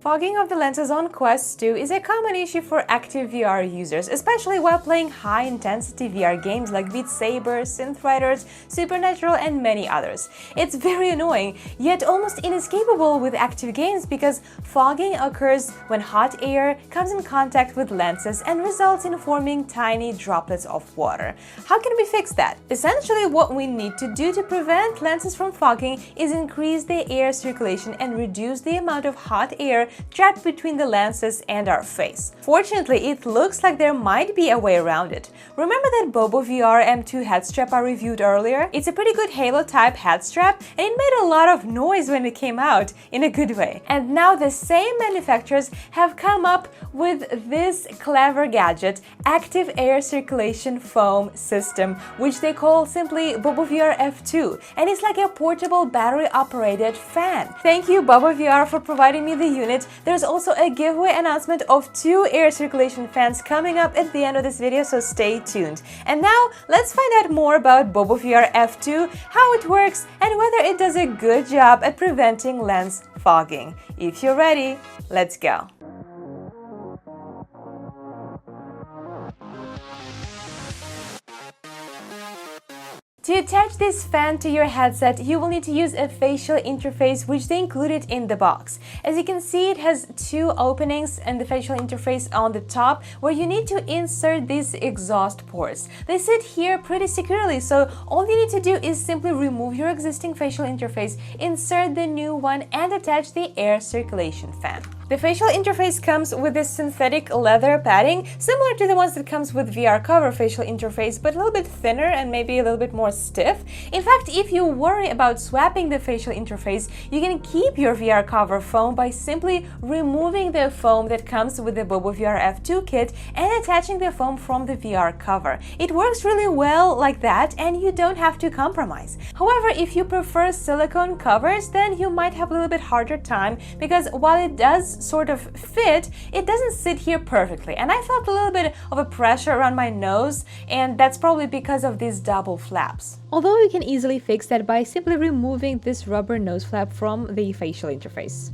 Fogging of the lenses on Quest 2 is a common issue for active VR users, especially while playing high-intensity VR games like Beat Saber, Synth Riders, Supernatural, and many others. It's very annoying, yet almost inescapable with active games because fogging occurs when hot air comes in contact with lenses and results in forming tiny droplets of water. How can we fix that? Essentially, what we need to do to prevent lenses from fogging is increase the air circulation and reduce the amount of hot air trapped between the lenses and our face. Fortunately, it looks like there might be a way around it. Remember that BOBOVR M2 head strap I reviewed earlier? It's a pretty good Halo type head strap and it made a lot of noise when it came out, in a good way. And now the same manufacturers have come up with this clever gadget, active air circulation foam system, which they call simply BOBOVR F2, and it's like a portable battery operated fan. Thank you BOBOVR for providing me the unit. There's also a giveaway announcement of 2 air circulation fans coming up at the end of this video, so stay tuned. And now let's find out more about BOBOVR F2, how it works, and whether it does a good job at preventing lens fogging. If you're ready, let's go. To attach this fan to your headset, you will need to use a facial interface which they included in the box. As you can see, it has 2 openings and the facial interface on the top where you need to insert these exhaust ports. They sit here pretty securely, so all you need to do is simply remove your existing facial interface, insert the new one, and attach the air circulation fan. The facial interface comes with this synthetic leather padding, similar to the ones that comes with VR cover facial interface, but a little bit thinner and maybe a little bit more stiff. In fact, if you worry about swapping the facial interface, you can keep your VR cover foam by simply removing the foam that comes with the BOBOVR F2 kit and attaching the foam from the VR cover. It works really well like that and you don't have to compromise. However, if you prefer silicone covers, then you might have a little bit harder time because while it does sort of fit, it doesn't sit here perfectly, and I felt a little bit of a pressure around my nose, and that's probably because of these double flaps. Although you can easily fix that by simply removing this rubber nose flap from the facial interface.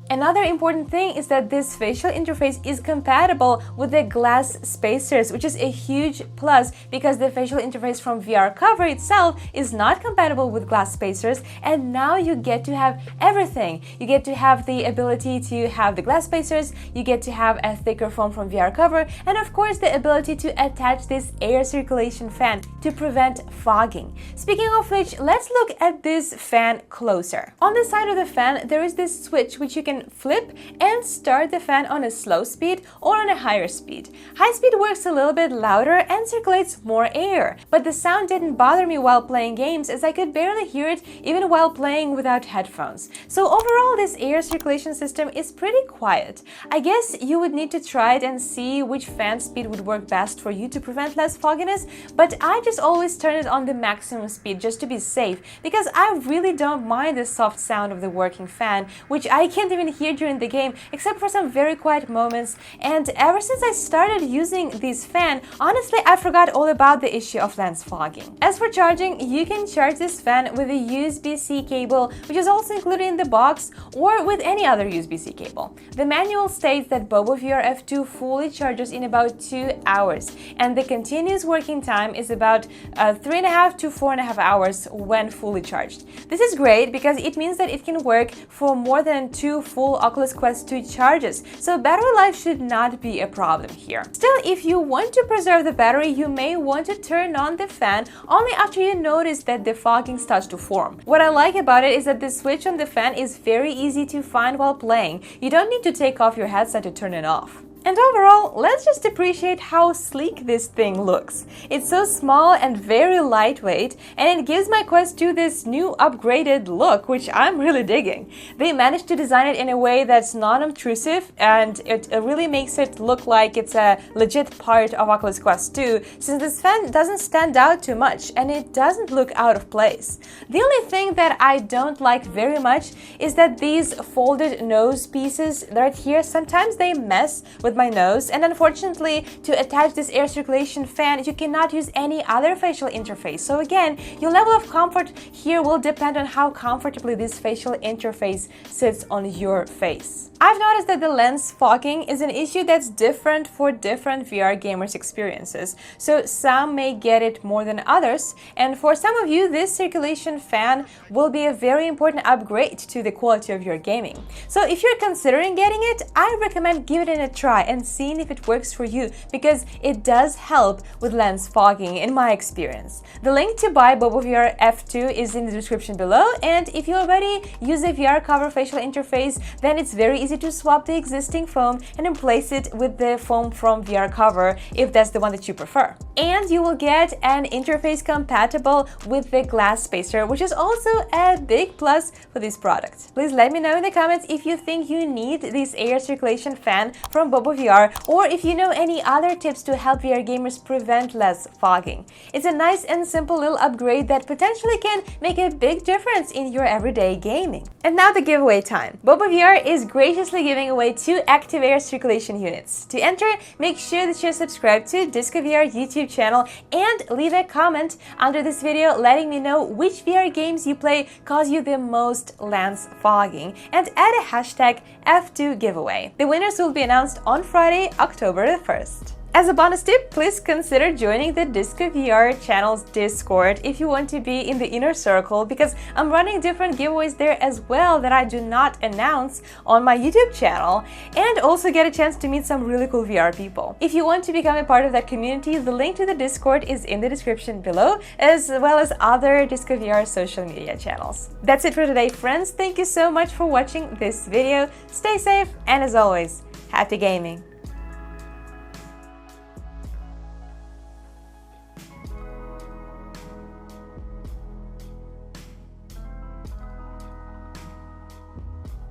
Another important thing is that this facial interface is compatible with the glass spacers, which is a huge plus because the facial interface from VR cover itself is not compatible with glass spacers, and now you get to have everything. You get to have the ability to have the glass spacers, you get to have a thicker foam from VR cover, and of course the ability to attach this air circulation fan to prevent fogging. Speaking of which, let's look at this fan closer. On the side of the fan, there is this switch which you can flip and start the fan on a slow speed or on a higher speed. High speed works a little bit louder and circulates more air, but the sound didn't bother me while playing games as I could barely hear it even while playing without headphones. So overall, this air circulation system is pretty quiet. I guess you would need to try it and see which fan speed would work best for you to prevent less fogginess, but I just always turn it on the maximum speed just to be safe because I really don't mind the soft sound of the working fan, which I can't even hear during the game except for some very quiet moments. And ever since I started using this fan, honestly I forgot all about the issue of lens fogging. As for charging, you can charge this fan with a USB-C cable, which is also included in the box, or with any other USB-C cable. The manual states that BOBOVR F2 fully charges in about 2 hours, and the continuous working time is about 3.5 to 4.5 hours when fully charged. This is great because it means that it can work for more than 2 full Oculus Quest 2 charges, so battery life should not be a problem here. Still, if you want to preserve the battery, you may want to turn on the fan only after you notice that the fogging starts to form. What I like about it is that the switch on the fan is very easy to find while playing. You don't need to take off your headset to turn it off. And overall, let's just appreciate how sleek this thing looks. It's so small and very lightweight, and it gives my Quest 2 this new upgraded look, which I'm really digging. They managed to design it in a way that's non-obtrusive, and it really makes it look like it's a legit part of Oculus Quest 2, since this fan doesn't stand out too much, and it doesn't look out of place. The only thing that I don't like very much is that these folded nose pieces right here, sometimes they mess with with my nose, and unfortunately, to attach this air circulation fan, you cannot use any other facial interface. So again, your level of comfort here will depend on how comfortably this facial interface sits on your face. I've noticed that the lens fogging is an issue that's different for different VR gamers' experiences. So some may get it more than others, and for some of you, this circulation fan will be a very important upgrade to the quality of your gaming. So if you're considering getting it, I recommend giving it a try and seeing if it works for you, because it does help with lens fogging in my experience. The link to buy BOBOVR F2 is in the description below, and if you already use a VR cover facial interface, then it's very easy to swap the existing foam and replace it with the foam from VR cover if that's the one that you prefer. And you will get an interface compatible with the glass spacer, which is also a big plus for this product. Please let me know in the comments if you think you need this air circulation fan from BOBOVR, or if you know any other tips to help VR gamers prevent lens fogging. It's a nice and simple little upgrade that potentially can make a big difference in your everyday gaming. And now the giveaway time. BOBOVR is graciously giving away 2 active air circulation units. To enter, make sure that you're subscribed to DiscoVR YouTube channel and leave a comment under this video letting me know which VR games you play cause you the most lens fogging, and add a hashtag F2 giveaway. The winners will be announced on Friday, October the 1st. As a bonus tip, please consider joining the DiscoVR channel's Discord if you want to be in the inner circle, because I'm running different giveaways there as well that I do not announce on my YouTube channel, and also get a chance to meet some really cool VR people. If you want to become a part of that community, the link to the Discord is in the description below, as well as other DiscoVR social media channels. That's it for today, friends. Thank you so much for watching this video. Stay safe, and as always, happy gaming!